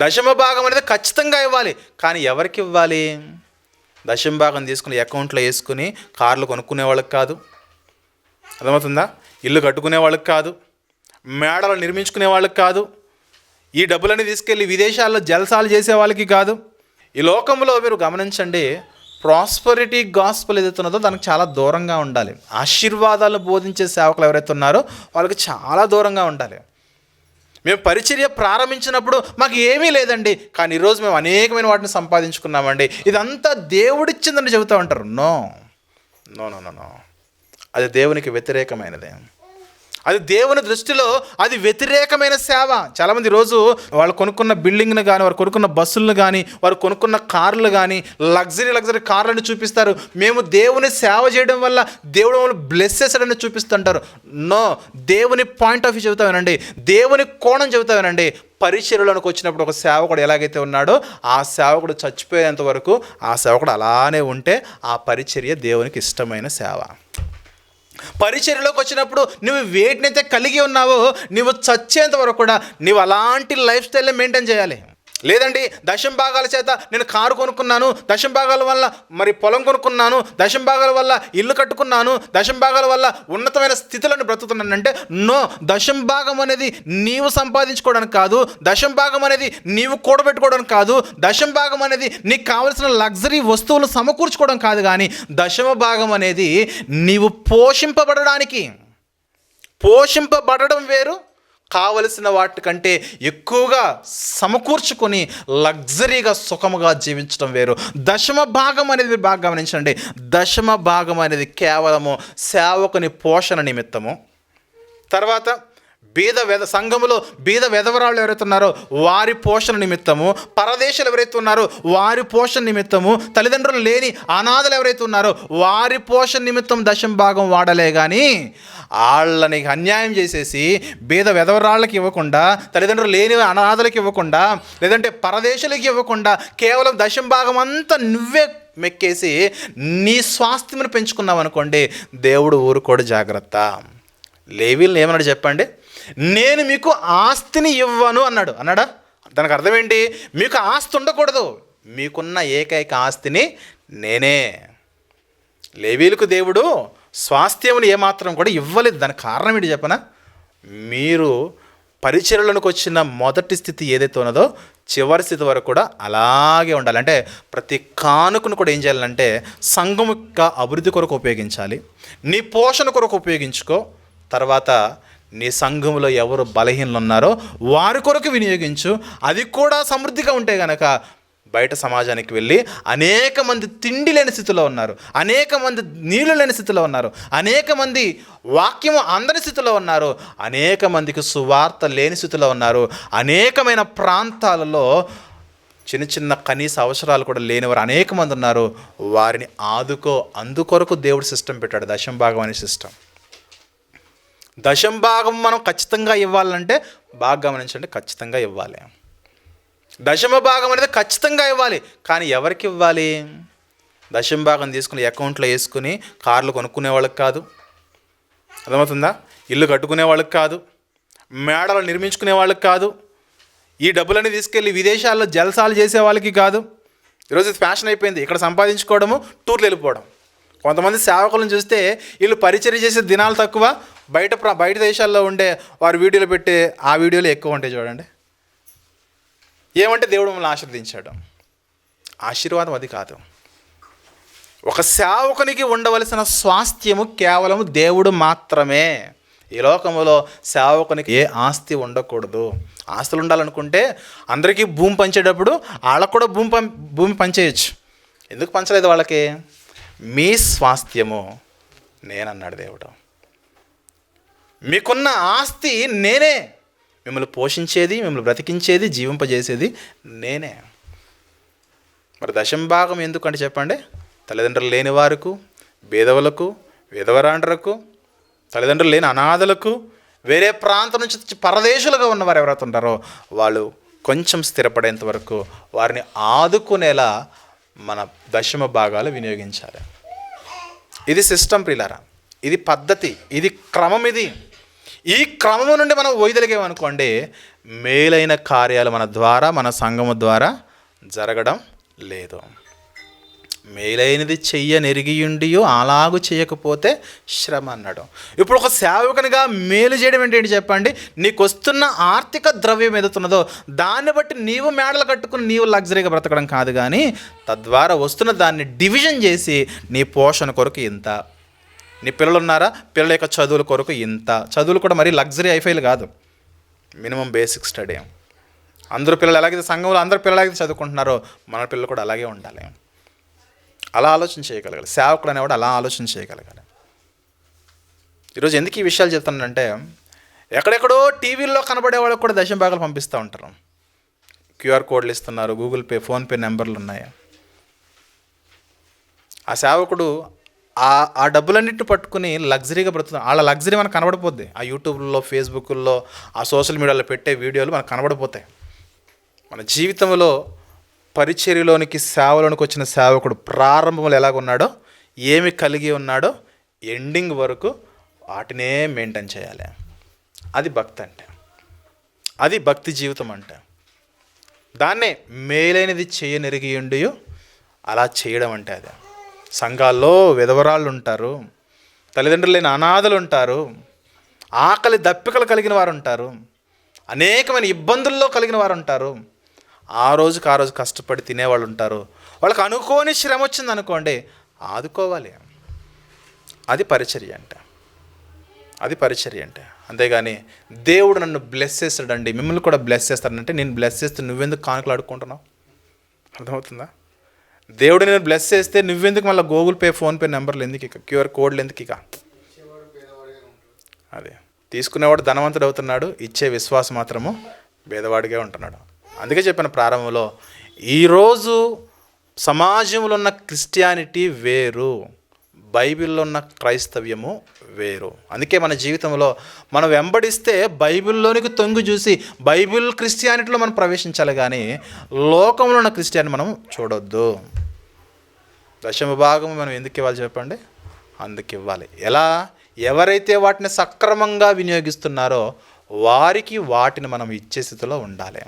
దశమ భాగం అనేది ఖచ్చితంగా ఇవ్వాలి. కానీ ఎవరికి ఇవ్వాలి? దశమ భాగం తీసుకుని అకౌంట్లో వేసుకుని కార్లు కొనుక్కునే వాళ్ళకి కాదు, అర్థమవుతుందా? ఇల్లు కట్టుకునే వాళ్ళకి కాదు, మేడలు నిర్మించుకునే వాళ్ళకి కాదు, ఈ డబ్బులన్నీ తీసుకెళ్ళి విదేశాల్లో జల్సాలు చేసే వాళ్ళకి కాదు. ఈ లోకంలో మీరు గమనించండి, ప్రాస్పరిటీ గాస్పెల్ ఏదైతే ఉన్నదో దానికి చాలా దూరంగా ఉండాలి. ఆశీర్వాదాలను బోధించే సేవకులు ఎవరైతే ఉన్నారో వాళ్ళకి చాలా దూరంగా ఉండాలి. మేము పరిచర్య ప్రారంభించినప్పుడు మాకు ఏమీ లేదండి, కానీ ఈరోజు మేము అనేకమైన వాటిని సంపాదించుకున్నామండి, ఇదంతా దేవుడిచ్చిందని చెబుతూ ఉంటారు. నో నో నో నో అది దేవునికి వ్యతిరేకమైనదే. అది దేవుని దృష్టిలో అది వ్యతిరేకమైన సేవ. చాలామంది ఈరోజు వాళ్ళు కొనుక్కున్న బిల్డింగ్ను కానీ, వారు కొనుక్కున్న బస్సులను కానీ, వారు కొనుక్కున్న కార్లు కానీ, లగ్జరీ కార్లను చూపిస్తారు. మేము దేవుని సేవ చేయడం వల్ల దేవుడు మమ్మల్ని బ్లెస్ చేశాడని చూపిస్తుంటారు. నో, దేవుని పాయింట్ ఆఫ్ వ్యూ చెబుతామేనండి, దేవుని కోణం చెబుతామేనండి. పరిచర్యలోనికి వచ్చినప్పుడు ఒక సేవకుడు ఎలాగైతే ఉన్నాడో ఆ సేవకుడు చచ్చిపోయేంత వరకు ఆ సేవకుడు అలానే ఉంటే ఆ పరిచర్య దేవునికి ఇష్టమైన సేవ. పరిచర్యలోకి వచ్చినప్పుడు నువ్వు వేటినైతే కలిగి ఉన్నావో నువ్వు చచ్చేంత వరకు కూడా నువ్వు అలాంటి లైఫ్ స్టైల్ని మెయింటైన్ చేయాలి. లేదండి దశమ భాగాల చేత నేను కారు కొనుక్కున్నాను, దశమ భాగాల వల్ల మరి పొలం కొనుక్కున్నాను, దశమ భాగాల వల్ల ఇల్లు కట్టుకున్నాను, దశమ భాగాల వల్ల ఉన్నతమైన స్థితులను బ్రతుకుతున్నానంటే నో. దశమ భాగం అనేది నీవు సంపాదించుకోవడానికి కాదు, దశమ భాగం అనేది నీవు కూడబెట్టుకోవడానికి కాదు, దశమ భాగం అనేది నీకు కావలసిన లగ్జరీ వస్తువులు సమకూర్చుకోవడం కాదు, కానీ దశమ భాగం అనేది నీవు పోషింపబడడం వేరు, కావలసిన వాటికంటే ఎక్కువగా సమకూర్చుకొని లగ్జరీగా సుఖముగా జీవించడం వేరు. దశమ భాగం అనేది మీరు బాగా గమనించండి. దశమ భాగం అనేది కేవలము సేవకుని పోషణ నిమిత్తము, తర్వాత సంఘములో బీద వెధవరాళ్ళు ఎవరైతే ఉన్నారో వారి పోషణ నిమిత్తము, పరదేశాలు ఎవరైతే ఉన్నారో వారి పోషణ నిమిత్తము, తల్లిదండ్రులు లేని అనాథలు ఎవరైతే ఉన్నారో వారి పోషణ నిమిత్తం దశమ భాగం వాడలే. కానీ వాళ్ళని అన్యాయం చేసేసి బీద వెధవరాళ్ళకి ఇవ్వకుండా, తల్లిదండ్రులు లేని అనాథలకి ఇవ్వకుండా, లేదంటే పరదేశాలకి ఇవ్వకుండా కేవలం దశమ భాగం అంతా నువ్వే మెక్కేసి నీ స్వాస్థ్యమును పెంచుకున్నావు అనుకోండి, దేవుడు ఊరుకోడు, జాగ్రత్త. లేవీలను ఏమన్నాడు చెప్పండి? నేను మీకు ఆస్తిని ఇవ్వను అన్నాడా? దానికి అర్థం ఏంటి? మీకు ఆస్తి ఉండకూడదు, మీకున్న ఏకైక ఆస్తిని నేనే. లేవీలకు దేవుడు స్వాస్థ్యమును ఏమాత్రం కూడా ఇవ్వలేదు. దానికి కారణం ఏంటి చెప్పనా? మీరు పరిచర్యలోనికి వచ్చిన మొదటి స్థితి ఏదైతే ఉన్నదో చివరి స్థితి వరకు కూడా అలాగే ఉండాలి. అంటే ప్రతి కానుకను కూడా ఏం చేయాలంటే సంఘం యొక్క అభివృద్ధి కొరకు ఉపయోగించాలి, నీ పోషణ కొరకు ఉపయోగించుకో. తర్వాత నీ సంఘంలో ఎవరు బలహీనలు ఉన్నారో వారి కొరకు వినియోగించు. అది కూడా సమృద్ధిగా ఉంటే గనక బయట సమాజానికి వెళ్ళి అనేక మంది తిండి లేని స్థితిలో ఉన్నారు, అనేక మంది నీళ్ళు లేని స్థితిలో ఉన్నారు, అనేక మంది వాక్యము అందని స్థితిలో ఉన్నారు, అనేక మందికి సువార్త లేని స్థితిలో ఉన్నారు, అనేకమైన ప్రాంతాలలో చిన్న చిన్న కనీస అవసరాలు కూడా లేనివారు అనేక మంది ఉన్నారు. వారిని ఆదుకో. అందుకొరకు దేవుడు సిస్టమ్ పెట్టాడు, దశమ భాగం అనే సిస్టమ్. దశమ భాగం మనం ఖచ్చితంగా ఇవ్వాలంటే బాగా గమనించండి, ఖచ్చితంగా ఇవ్వాలి. దశమ భాగం అనేది ఖచ్చితంగా ఇవ్వాలి. కానీ ఎవరికి ఇవ్వాలి? దశమ భాగం తీసుకుని అకౌంట్లో వేసుకుని కార్లు కొనుక్కునే వాళ్ళకి కాదు, అర్థమవుతుందా? ఇల్లు కట్టుకునే వాళ్ళకి కాదు, మేడలు నిర్మించుకునే వాళ్ళకి కాదు, ఈ డబ్బులన్నీ తీసుకెళ్ళి విదేశాల్లో జల్సాలు చేసే వాళ్ళకి కాదు. ఈరోజు ఇది ఫ్యాషన్ అయిపోయింది, ఇక్కడ సంపాదించుకోవడము, టూర్లు వెళ్ళిపోవడం. కొంతమంది సేవకులను చూస్తే వీళ్ళు పరిచర్య చేసే దినాలు తక్కువ, బయట దేశాల్లో ఉండే వారు వీడియోలు పెట్టే ఆ వీడియోలు ఎక్కువ ఉంటాయి. చూడండి, ఏమంటే దేవుడు మమ్మల్ని ఆశీర్వదించాడు. ఆశీర్వాదం అది కాదు. ఒక సేవకునికి ఉండవలసిన స్వాస్థ్యము కేవలం దేవుడు మాత్రమే. ఈ లోకంలో సేవకునికి ఏ ఆస్తి ఉండకూడదు. ఆస్తులు ఉండాలనుకుంటే అందరికీ భూమి పంచేటప్పుడు వాళ్ళకు కూడా భూమి పంచేయచ్చు. ఎందుకు పంచలేదు వాళ్ళకి? మీ స్వాస్థ్యము నేనన్నాడు దేవుడు. మీకున్న ఆస్తి నేనే, మిమ్మల్ని పోషించేది, మిమ్మల్ని బ్రతికించేది, జీవింపజేసేది నేనే. మరి దశమ భాగం ఎందుకంటే చెప్పండి, తల్లిదండ్రులు లేని వారికి, బీదవులకు, విధవరాండ్రకు, తల్లిదండ్రులు లేని అనాథలకు, వేరే ప్రాంతం నుంచి పరదేశులుగా ఉన్నవారు ఎవరైతే ఉంటారో వాళ్ళు కొంచెం స్థిరపడేంత వరకు వారిని ఆదుకునేలా మన దశమ భాగాలు వినియోగించాలి. ఇది సిస్టమ్ ప్రియులారా, ఇది పద్ధతి, ఇది క్రమం. ఈ క్రమం నుండి మనం వైదొలిగామనుకోండి, మేలైన కార్యాలు మన ద్వారా, మన సంఘము ద్వారా జరగడం లేదు. మేలైనది చెయ్యనెరిగియుండియు అలాగు చేయకపోతే శ్రమ అన్నాడు. ఇప్పుడు ఒక సేవకునిగా మేలు చేయడం ఏంటి చెప్పండి? నీకు వస్తున్న ఆర్థిక ద్రవ్యం ఏదవుతున్నదో దాన్ని బట్టి నీవు మేడలు కట్టుకుని నీవు లగ్జరీగా బ్రతకడం కాదు, కానీ తద్వారా వస్తున్న దాన్ని డివిజన్ చేసి నీ పోషణ కొరకు ఇంత, నీ పిల్లలు ఉన్నారా, పిల్లల యొక్క చదువుల కొరకు ఇంత, చదువులు కూడా మరీ లగ్జరీ ఐఫైలు కాదు, మినిమం బేసిక్ స్టడీ. అందరూ పిల్లలు ఎలాగైతే సంఘంలో అందరూ పిల్లలు ఎలాగైతే చదువుకుంటున్నారో మన పిల్లలు కూడా అలాగే ఉండాలి. అలా ఆలోచన చేయగలగాలి. సేవకుడు అనేవాడు అలా ఆలోచన చేయగలగాలి. ఈరోజు ఎందుకు ఈ విషయాలు చెప్తానంటే, ఎక్కడెక్కడో టీవీల్లో కనబడే వాళ్ళకి కూడా దశమ భాగాలు పంపిస్తూ ఉంటారు. క్యూఆర్ కోడ్లు ఇస్తున్నారు, గూగుల్ పే, ఫోన్పే నెంబర్లు ఉన్నాయి. ఆ సేవకుడు ఆ డబ్బులన్నింటిని పట్టుకుని లగ్జరీగా బ్రతుకుతాం. వాళ్ళ లగ్జరీ మనకు కనబడిపోద్ది. ఆ యూట్యూబ్లో, ఫేస్బుక్లో, ఆ సోషల్ మీడియాలో పెట్టే వీడియోలు మనకు కనబడిపోతాయి. మన జీవితంలో పరిచర్యలోనికి, సేవలోనికి వచ్చిన సేవకుడు ప్రారంభంలో ఎలాగున్నాడో, ఏమి కలిగి ఉన్నాడో, ఎండింగ్ వరకు వాటినే మెయింటైన్ చేయాలి. అది భక్తి అంటే, అది భక్తి జీవితం అంటే. దాన్నే మేలైనది చేయనెరిగియుండి అలా చేయడం అంటే అదే. సంఘాల్లో విధవరాళ్ళు ఉంటారు, తల్లిదండ్రులు లేని అనాథలు ఉంటారు, ఆకలి దప్పికలు కలిగిన వారు ఉంటారు, అనేకమైన ఇబ్బందుల్లో కలిగిన వారు ఉంటారు, ఆ రోజుకి ఆ రోజు కష్టపడి తినేవాళ్ళు ఉంటారు. వాళ్ళకి అనుకోని శ్రమ వచ్చింది అనుకోండి, ఆదుకోవాలి. అది పరిచర్య అంటే, అది పరిచర్య అంటే. అంతేగాని దేవుడు నన్ను బ్లెస్ చేస్తాడండి, మిమ్మల్ని కూడా బ్లెస్ చేస్తాడంటే, నేను బ్లెస్ చేస్తే నువ్వెందుకు కానుకలు అడుక్కుంటున్నావు? అర్థమవుతుందా? దేవుడు నేను బ్లెస్ చేస్తే నువ్వెందుకు మళ్ళీ గూగుల్ పే, ఫోన్పే నెంబర్లు ఎందుకు, ఇక క్యూఆర్ కోడ్లు ఎందుకు? ఇక అదే తీసుకునేవాడు ధనవంతుడు అవుతున్నాడు, ఇచ్చే విశ్వాసం మాత్రము పేదవాడిగా ఉంటున్నాడు. అందుకే చెప్పిన ప్రారంభంలో, ఈరోజు సమాజంలో ఉన్న క్రిస్టియానిటీ వేరు, బైబిల్లో ఉన్న క్రైస్తవ్యము వేరు. అందుకే మన జీవితంలో మనం వెంబడిస్తే బైబిల్లోనికి తొంగి చూసి బైబిల్ క్రిస్టియానిటీలో మనం ప్రవేశించాలి, కానీ లోకంలో ఉన్న క్రిస్టియాని మనం చూడొద్దు. దశమ భాగం మనం ఎందుకు ఇవ్వాలి చెప్పండి? అందుకు ఇవ్వాలి. ఎలా? ఎవరైతే వాటిని సక్రమంగా వినియోగిస్తున్నారో వారికి వాటిని మనం ఇచ్చే స్థితిలో ఉండాలి.